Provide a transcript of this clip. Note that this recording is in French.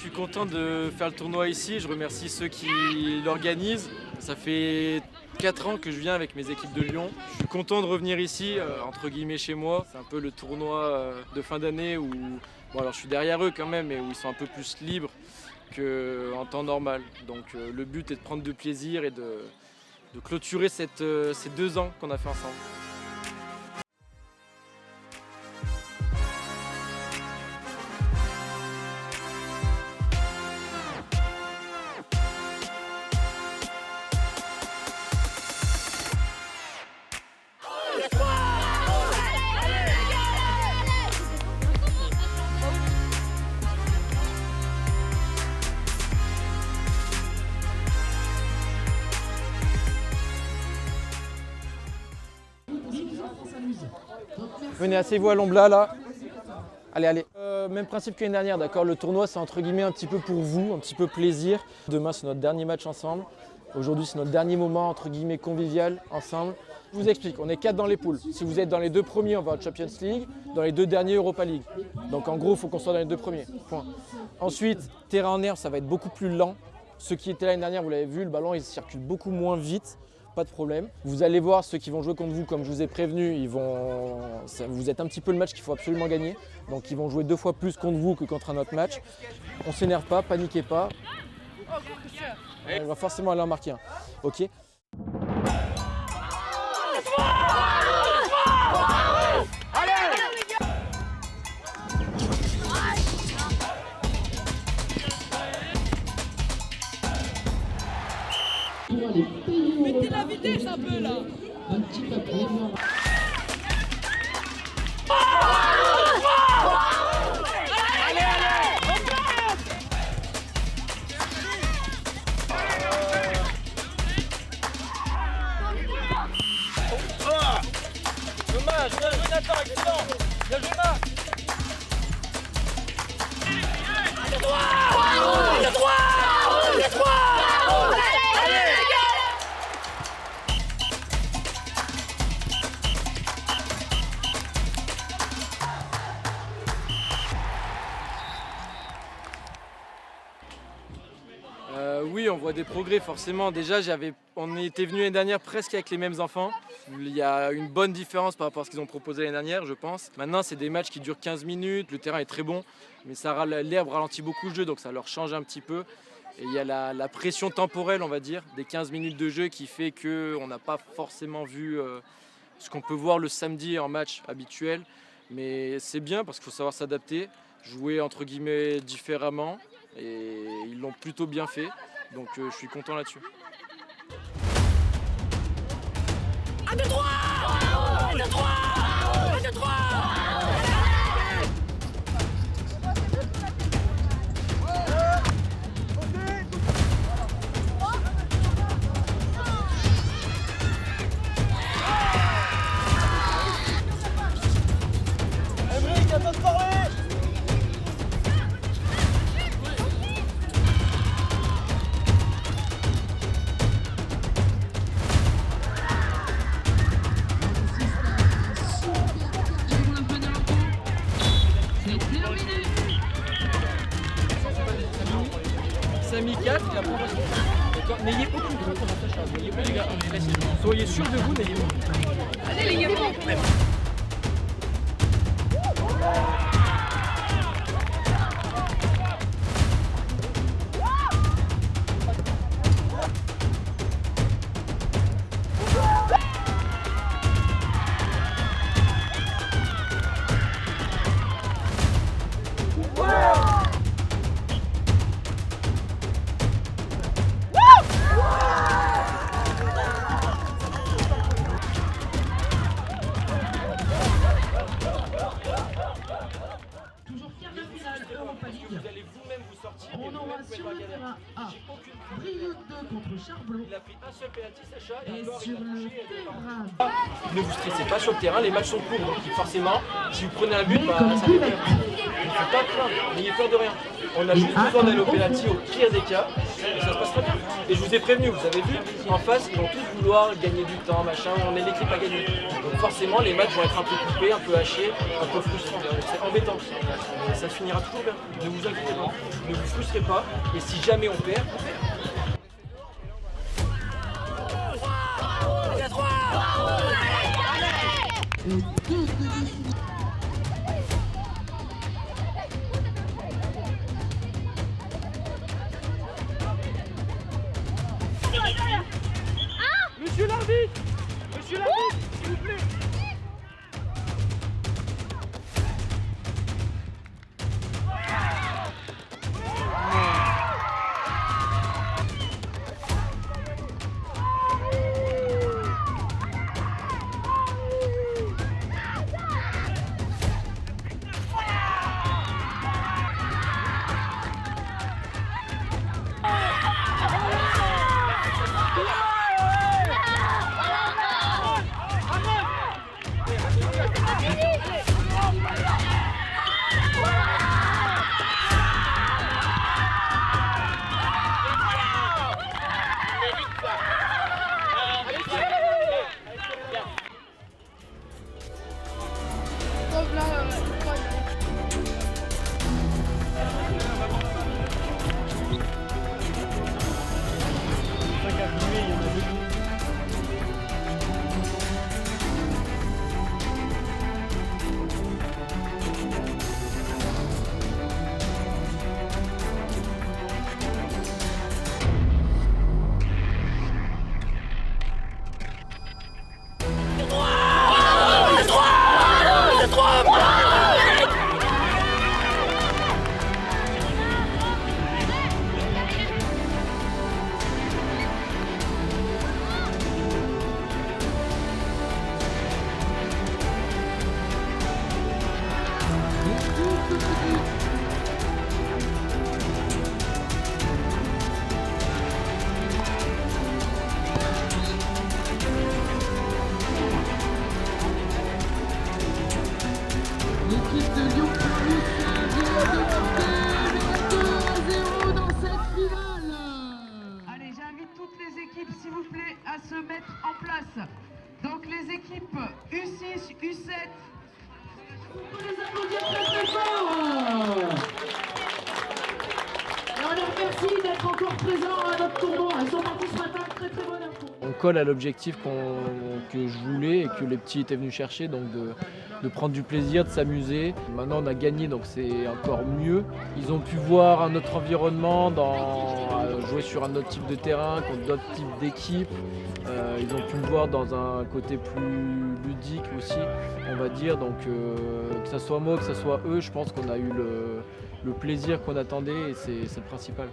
suis content de faire le tournoi ici. Je remercie ceux qui l'organisent. Ça fait 4 ans que je viens avec mes équipes de Lyon. Je suis content de revenir ici, entre guillemets chez moi. C'est un peu le tournoi de fin d'année où, bon alors je suis derrière eux quand même, mais où ils sont un peu plus libres qu'en temps normal. Donc le but est de prendre du plaisir et de clôturer ces 2 ans qu'on a fait ensemble. Venez, asseyez-vous à l'ombre là. Allez, allez. Même principe que l'année dernière, d'accord. Le tournoi, c'est entre guillemets un petit peu pour vous, un petit peu plaisir. Demain, c'est notre dernier match ensemble. Aujourd'hui, c'est notre dernier moment entre guillemets convivial ensemble. Je vous explique, on est 4 dans les poules. Si vous êtes dans les 2 premiers, on va en Champions League. Dans les 2 derniers, Europa League. Donc en gros, il faut qu'on soit dans les 2 premiers. Point. Ensuite, terrain en herbe, ça va être beaucoup plus lent. Ceux qui étaient l'année dernière, vous l'avez vu, le ballon, il circule beaucoup moins vite. Pas de problème. Vous allez voir ceux qui vont jouer contre vous, comme je vous ai prévenu, vous êtes un petit peu le match qu'il faut absolument gagner. Donc ils vont jouer 2 fois plus contre vous que contre un autre match. On s'énerve pas, paniquez pas. On va forcément aller en marquer un. Ok. Mettez la vitesse un peu là. Un petit papier. Allez, allez, Dommage, bien joué Nathan, excellent. Bien joué Marc. Oui, on voit des progrès forcément. Déjà, on était venu l'année dernière presque avec les mêmes enfants. Il y a une bonne différence par rapport à ce qu'ils ont proposé l'année dernière, je pense. Maintenant, c'est des matchs qui durent 15 minutes, le terrain est très bon, mais l'herbe ralentit beaucoup le jeu, donc ça leur change un petit peu. Et il y a la pression temporelle, on va dire, des 15 minutes de jeu qui fait qu'on n'a pas forcément vu ce qu'on peut voir le samedi en match habituel. Mais c'est bien parce qu'il faut savoir s'adapter, jouer entre guillemets différemment, et ils l'ont plutôt bien fait. Donc je suis content là-dessus. 1, 2, 3 1, 2, 3 1, 2, 3 Emric, attends de parler. Samy 4, la progression. D'accord. N'ayez aucune crainte pendant sa charge. N'ayez pas les gars, soyez sûrs de vous, n'ayez pas. Allez les gars. Vous allez vous-même vous sortir. On aura sur le terrain A, Brioude 2 contre Charblot. Il a pris un seul penalty, Sacha, Et encore sur il a le touché. terrain, Ne vous stressez pas sur le terrain, les matchs sont courts, donc forcément, si vous prenez un but, ça fait peur. Il ne faut pas craindre, n'ayez peur de rien. On a juste besoin d'aller au penalty au pire des cas, et ça se passe très bien. Et je vous ai prévenu, vous avez vu, en face, ils vont tous vouloir gagner du temps, machin, on est l'équipe à gagner. Donc forcément, les matchs vont être un peu coupés, un peu hachés, un peu frustrants. C'est embêtant, mais ça se finira toujours bien. Ne vous inquiétez pas, ne vous frustrez pas, et si jamais on perd, Monsieur l'arbitre! Monsieur l'arbitre, s'il vous plaît! L'équipe de Lyon vient de 2-0 dans cette finale. Allez, j'invite toutes les équipes, s'il vous plaît, à se mettre en place. Donc les équipes U6, U7. On peut les applaudir très très fort. Et on les remercie d'être encore présents à notre tournoi. Ils sont partis ce matin, très très bonne info. on colle à l'objectif que je voulais et que les petits étaient venus chercher, donc de prendre du plaisir, de s'amuser. Maintenant on a gagné, donc c'est encore mieux. Ils ont pu voir un autre environnement, jouer sur un autre type de terrain, contre d'autres types d'équipes. Ils ont pu me voir dans un côté plus ludique aussi, on va dire. Donc que ce soit moi, que ce soit eux, je pense qu'on a eu le plaisir qu'on attendait et c'est le principal.